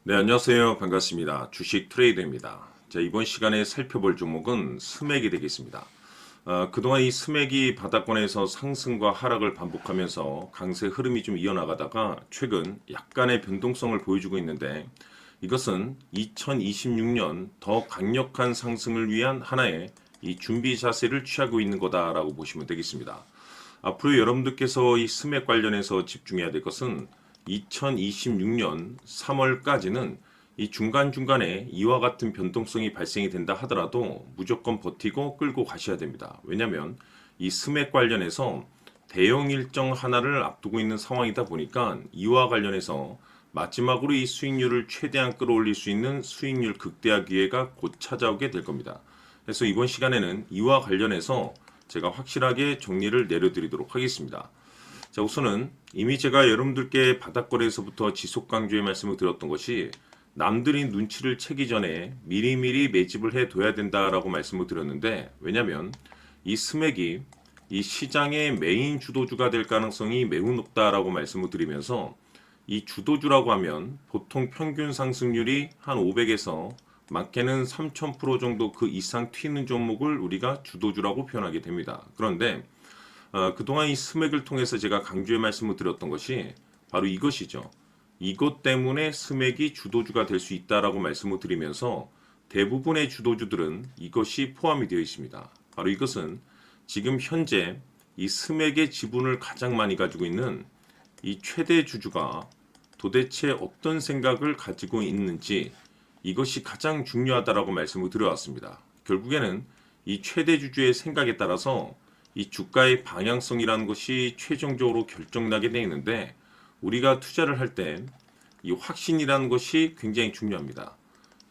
네, 안녕하세요. 반갑습니다. 주식 트레이더입니다. 자, 이번 시간에 살펴볼 종목은 스맥이 되겠습니다. 그동안 이 스맥이 바닥권에서 상승과 하락을 반복하면서 강세 흐름이 좀 이어나가다가 최근 약간의 변동성을 보여주고 있는데 이것은 2026년 더 강력한 상승을 위한 하나의 이 준비 자세를 취하고 있는 거다라고 보시면 되겠습니다. 앞으로 여러분들께서 이 스맥 관련해서 집중해야 될 것은 2026년 3월까지는 이 중간중간에 이와 같은 변동성이 발생이 된다 하더라도 무조건 버티고 끌고 가셔야 됩니다. 왜냐하면 이 스맥 관련해서 대형 일정 하나를 앞두고 있는 상황이다 보니까 이와 관련해서 마지막으로 이 수익률을 최대한 끌어올릴 수 있는 수익률 극대화 기회가 곧 찾아오게 될 겁니다. 그래서 이번 시간에는 이와 관련해서 제가 확실하게 정리를 내려드리도록 하겠습니다. 자, 우선은 이미 제가 여러분들께 바닥거래에서부터 지속 강조의 말씀을 드렸던 것이 남들이 눈치를 채기 전에 미리미리 매집을 해둬야 된다라고 말씀을 드렸는데, 왜냐하면 이 스맥이 이 시장의 메인 주도주가 될 가능성이 매우 높다라고 말씀을 드리면서, 이 주도주라고 하면 보통 평균 상승률이 한 500에서 많게는 3000% 정도 그 이상 튀는 종목을 우리가 주도주라고 표현하게 됩니다. 그런데 그동안 이 스맥을 통해서 제가 강조의 말씀을 드렸던 것이 바로 이것이죠. 이것 때문에 스맥이 주도주가 될 수 있다라고 말씀을 드리면서 대부분의 주도주들은 이것이 포함이 되어 있습니다. 바로 이것은 지금 현재 이 스맥의 지분을 가장 많이 가지고 있는 이 최대 주주가 도대체 어떤 생각을 가지고 있는지, 이것이 가장 중요하다라고 말씀을 드려왔습니다. 결국에는 이 최대 주주의 생각에 따라서 이 주가의 방향성이라는 것이 최종적으로 결정나게 되어 있는데, 우리가 투자를 할 때 이 확신이라는 것이 굉장히 중요합니다.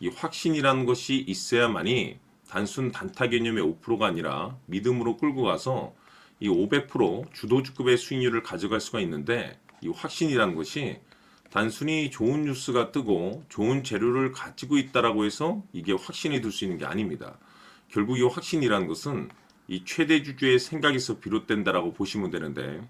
이 확신이라는 것이 있어야만이 단순 단타 개념의 5%가 아니라 믿음으로 끌고 가서 이 500% 주도주급의 수익률을 가져갈 수가 있는데, 이 확신이라는 것이 단순히 좋은 뉴스가 뜨고 좋은 재료를 가지고 있다라고 해서 이게 확신이 될 수 있는 게 아닙니다. 결국 이 확신이라는 것은 이 최대 주주의 생각에서 비롯된다라고 보시면 되는데,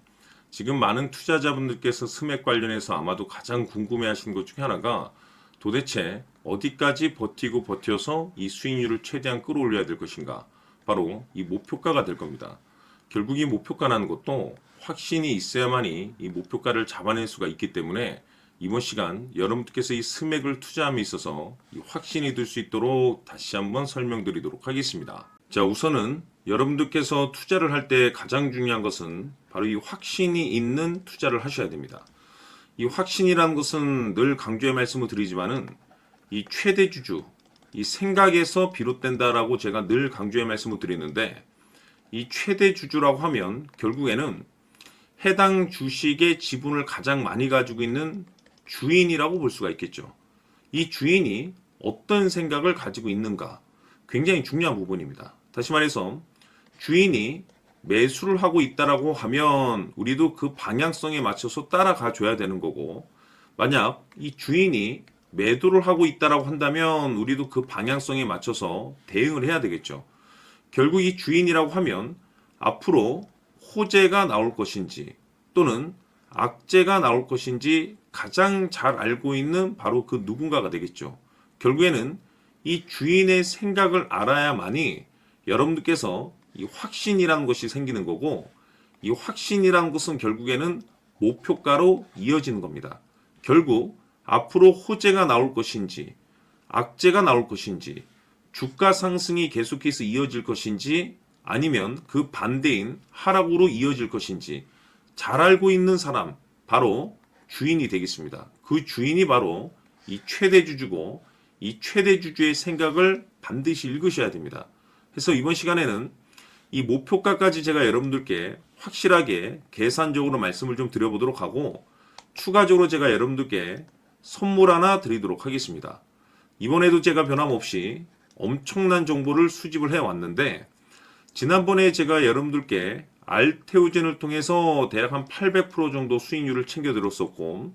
지금 많은 투자자분들께서 스맥 관련해서 아마도 가장 궁금해하시는 것 중에 하나가 도대체 어디까지 버티고 버텨서 이 수익률을 최대한 끌어올려야 될 것인가, 바로 이 목표가가 될 겁니다. 결국 이 목표가라는 것도 확신이 있어야만이 이 목표가를 잡아낼 수가 있기 때문에 이번 시간 여러분들께서 이 스맥을 투자함에 있어서 이 확신이 들 수 있도록 다시 한번 설명드리도록 하겠습니다. 자, 우선은 여러분들께서 투자를 할 때 가장 중요한 것은 바로 이 확신이 있는 투자를 하셔야 됩니다. 이 확신이라는 것은 늘 강조의 말씀을 드리지만은 이 최대 주주, 이 생각에서 비롯된다라고 제가 늘 강조의 말씀을 드리는데, 이 최대 주주라고 하면 결국에는 해당 주식의 지분을 가장 많이 가지고 있는 주인이라고 볼 수가 있겠죠. 이 주인이 어떤 생각을 가지고 있는가, 굉장히 중요한 부분입니다. 다시 말해서 주인이 매수를 하고 있다라고 하면 우리도 그 방향성에 맞춰서 따라가 줘야 되는 거고, 만약 이 주인이 매도를 하고 있다라고 한다면 우리도 그 방향성에 맞춰서 대응을 해야 되겠죠. 결국 이 주인이라고 하면 앞으로 호재가 나올 것인지 또는 악재가 나올 것인지 가장 잘 알고 있는 바로 그 누군가가 되겠죠. 결국에는 이 주인의 생각을 알아야만이 여러분들께서 이 확신이라는 것이 생기는 거고, 이 확신이라는 것은 결국에는 목표가로 이어지는 겁니다. 결국 앞으로 호재가 나올 것인지 악재가 나올 것인지, 주가 상승이 계속해서 이어질 것인지 아니면 그 반대인 하락으로 이어질 것인지 잘 알고 있는 사람, 바로 주인이 되겠습니다. 그 주인이 바로 이 최대 주주고, 이 최대 주주의 생각을 반드시 읽으셔야 됩니다. 그래서 이번 시간에는 이 목표가까지 제가 여러분들께 확실하게 계산적으로 말씀을 좀 드려보도록 하고, 추가적으로 제가 여러분들께 선물 하나 드리도록 하겠습니다. 이번에도 제가 변함없이 엄청난 정보를 수집을 해왔는데, 지난번에 제가 여러분들께 알테오젠을 통해서 대략 한 800% 정도 수익률을 챙겨드렸었고,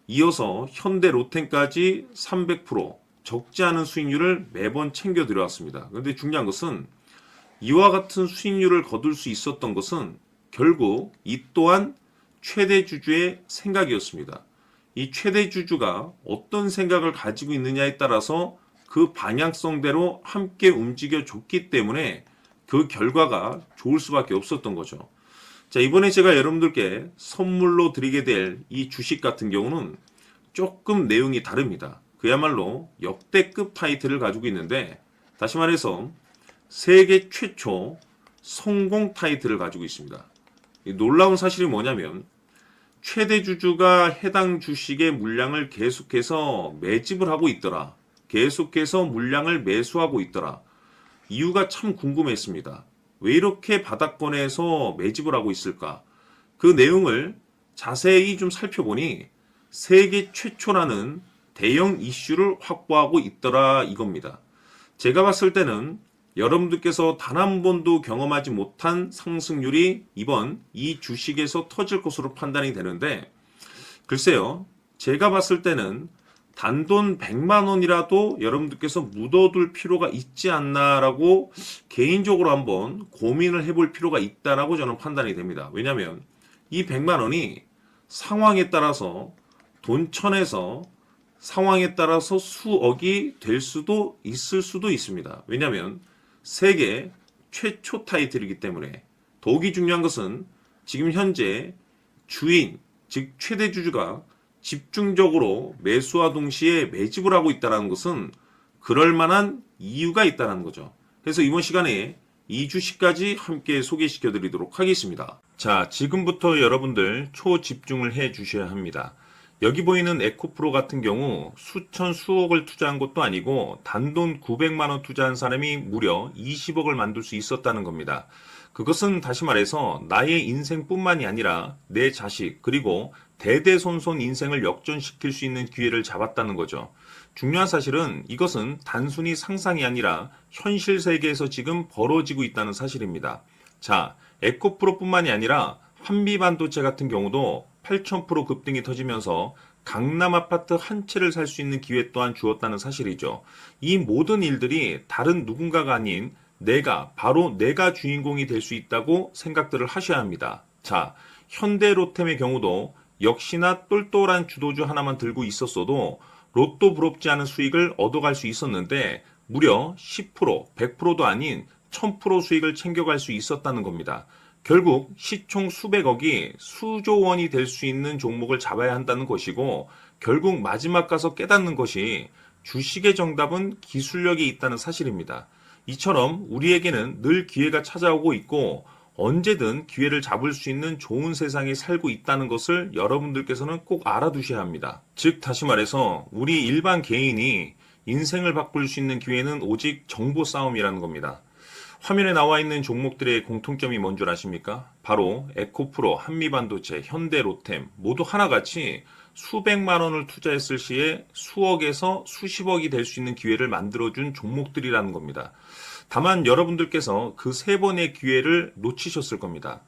이어서 현대 로텐까지 300% 적지 않은 수익률을 매번 챙겨드려왔습니다. 그런데 중요한 것은 이와 같은 수익률을 거둘 수 있었던 것은 결국 이 또한 최대 주주의 생각이었습니다. 이 최대 주주가 어떤 생각을 가지고 있느냐에 따라서 그 방향성대로 함께 움직여 줬기 때문에 그 결과가 좋을 수밖에 없었던 거죠. 자, 이번에 제가 여러분들께 선물로 드리게 될 이 주식 같은 경우는 조금 내용이 다릅니다. 그야말로 역대급 타이틀을 가지고 있는데, 다시 말해서 세계 최초 성공 타이틀을 가지고 있습니다. 이 놀라운 사실이 뭐냐면 최대 주주가 해당 주식의 물량을 계속해서 매집을 하고 있더라. 계속해서 물량을 매수하고 있더라. 이유가 참 궁금했습니다. 왜 이렇게 바닥권에서 매집을 하고 있을까? 그 내용을 자세히 좀 살펴보니 세계 최초라는 대형 이슈를 확보하고 있더라 이겁니다. 제가 봤을 때는 여러분들께서 단 한 번도 경험하지 못한 상승률이 이번 이 주식에서 터질 것으로 판단이 되는데, 글쎄요, 제가 봤을 때는 단돈 100만 원이라도 여러분들께서 묻어둘 필요가 있지 않나라고 개인적으로 한번 고민을 해볼 필요가 있다라고 저는 판단이 됩니다. 왜냐하면 이 100만 원이 상황에 따라서 돈천에서 상황에 따라서 수억이 될 수도 있을 수도 있습니다. 왜냐하면 세계 최초 타이틀이기 때문에. 더욱이 중요한 것은 지금 현재 주인, 즉 최대 주주가 집중적으로 매수와 동시에 매집을 하고 있다는 것은 그럴 만한 이유가 있다는 거죠. 그래서 이번 시간에 이 주식까지 함께 소개시켜 드리도록 하겠습니다. 자, 지금부터 여러분들 초집중을 해 주셔야 합니다. 여기 보이는 에코프로 같은 경우 수천 수억을 투자한 것도 아니고 단돈 900만 원 투자한 사람이 무려 20억을 만들 수 있었다는 겁니다. 그것은 다시 말해서 나의 인생뿐만이 아니라 내 자식 그리고 대대손손 인생을 역전시킬 수 있는 기회를 잡았다는 거죠. 중요한 사실은 이것은 단순히 상상이 아니라 현실 세계에서 지금 벌어지고 있다는 사실입니다. 자, 에코프로뿐만이 아니라 한미반도체 같은 경우도 8,000% 급등이 터지면서 강남 아파트 한 채를 살 수 있는 기회 또한 주었다는 사실이죠. 이 모든 일들이 다른 누군가가 아닌 바로 내가 주인공이 될 수 있다고 생각들을 하셔야 합니다. 자, 현대로템의 경우도 역시나 똘똘한 주도주 하나만 들고 있었어도 로또 부럽지 않은 수익을 얻어갈 수 있었는데 무려 10%, 100%도 아닌 1000% 수익을 챙겨갈 수 있었다는 겁니다. 결국 시총 수백억이 수조 원이 될 수 있는 종목을 잡아야 한다는 것이고, 결국 마지막 가서 깨닫는 것이 주식의 정답은 기술력이 있다는 사실입니다. 이처럼 우리에게는 늘 기회가 찾아오고 있고 언제든 기회를 잡을 수 있는 좋은 세상에 살고 있다는 것을 여러분들께서는 꼭 알아두셔야 합니다. 즉 다시 말해서 우리 일반 개인이 인생을 바꿀 수 있는 기회는 오직 정보 싸움이라는 겁니다. 화면에 나와 있는 종목들의 공통점이 뭔 줄 아십니까? 바로 에코프로, 한미반도체, 현대로템 모두 하나같이 수백만 원을 투자했을 시에 수억에서 수십억이 될 수 있는 기회를 만들어준 종목들이라는 겁니다. 다만 여러분들께서 그 세 번의 기회를 놓치셨을 겁니다.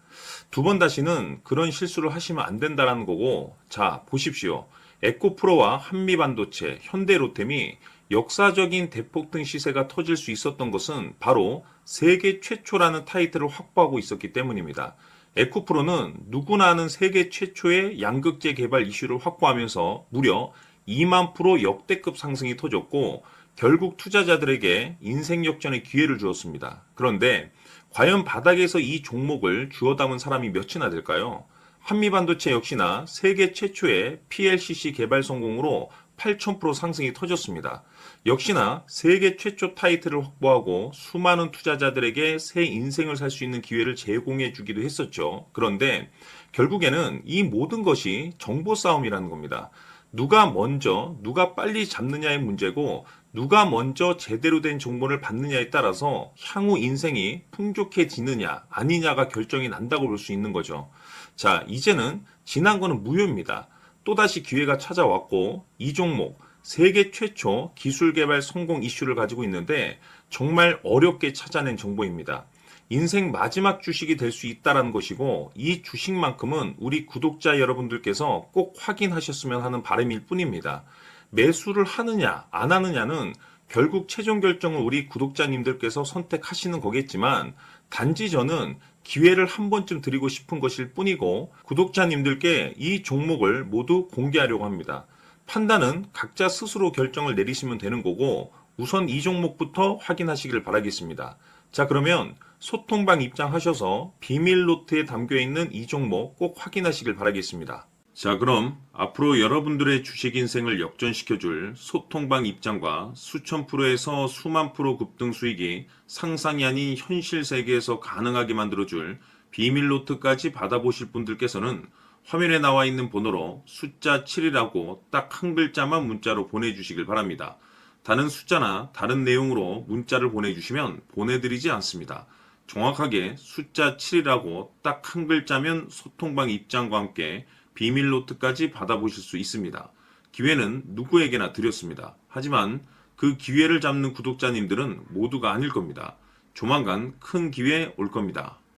두 번 다시는 그런 실수를 하시면 안 된다는 거고, 자 보십시오. 에코프로와 한미반도체, 현대로템이 역사적인 대폭등 시세가 터질 수 있었던 것은 바로 세계 최초라는 타이틀을 확보하고 있었기 때문입니다. 에코프로는 누구나 아는 세계 최초의 양극재 개발 이슈를 확보하면서 무려 2만 프로 역대급 상승이 터졌고 결국 투자자들에게 인생 역전의 기회를 주었습니다. 그런데 과연 바닥에서 이 종목을 주워 담은 사람이 몇이나 될까요? 한미반도체 역시나 세계 최초의 PLCC 개발 성공으로 8,000% 상승이 터졌습니다. 역시나 세계 최초 타이틀을 확보하고 수많은 투자자들에게 새 인생을 살 수 있는 기회를 제공해 주기도 했었죠. 그런데 결국에는 이 모든 것이 정보 싸움이라는 겁니다. 누가 먼저, 누가 빨리 잡느냐의 문제고 누가 먼저 제대로 된 정보를 받느냐에 따라서 향후 인생이 풍족해지느냐 아니냐가 결정이 난다고 볼 수 있는 거죠. 자, 이제는 지난 거는 무효입니다. 또다시 기회가 찾아왔고 이 종목 세계 최초 기술 개발 성공 이슈를 가지고 있는데 정말 어렵게 찾아낸 정보입니다. 인생 마지막 주식이 될 수 있다는 것이고 이 주식만큼은 우리 구독자 여러분들께서 꼭 확인하셨으면 하는 바람일 뿐입니다. 매수를 하느냐 안 하느냐는 결국 최종 결정은 우리 구독자님들께서 선택하시는 거겠지만 단지 저는 기회를 한 번쯤 드리고 싶은 것일 뿐이고 구독자님들께 이 종목을 모두 공개하려고 합니다. 판단은 각자 스스로 결정을 내리시면 되는 거고 우선 이 종목부터 확인하시길 바라겠습니다. 자, 그러면 소통방 입장하셔서 비밀 노트에 담겨 있는 이 종목 꼭 확인하시길 바라겠습니다. 자, 그럼 앞으로 여러분들의 주식 인생을 역전시켜줄 소통방 입장과 수천 프로에서 수만 프로 급등 수익이 상상이 아닌 현실 세계에서 가능하게 만들어줄 비밀 노트까지 받아보실 분들께서는 화면에 나와 있는 번호로 숫자 7이라고 딱 한 글자만 문자로 보내주시길 바랍니다. 다른 숫자나 다른 내용으로 문자를 보내주시면 보내드리지 않습니다. 정확하게 숫자 7이라고 딱 한 글자면 소통방 입장과 함께 비밀 노트까지 받아보실 수 있습니다. 기회는 누구에게나 드렸습니다. 하지만 그 기회를 잡는 구독자님들은 모두가 아닐 겁니다. 조만간 큰 기회 올 겁니다.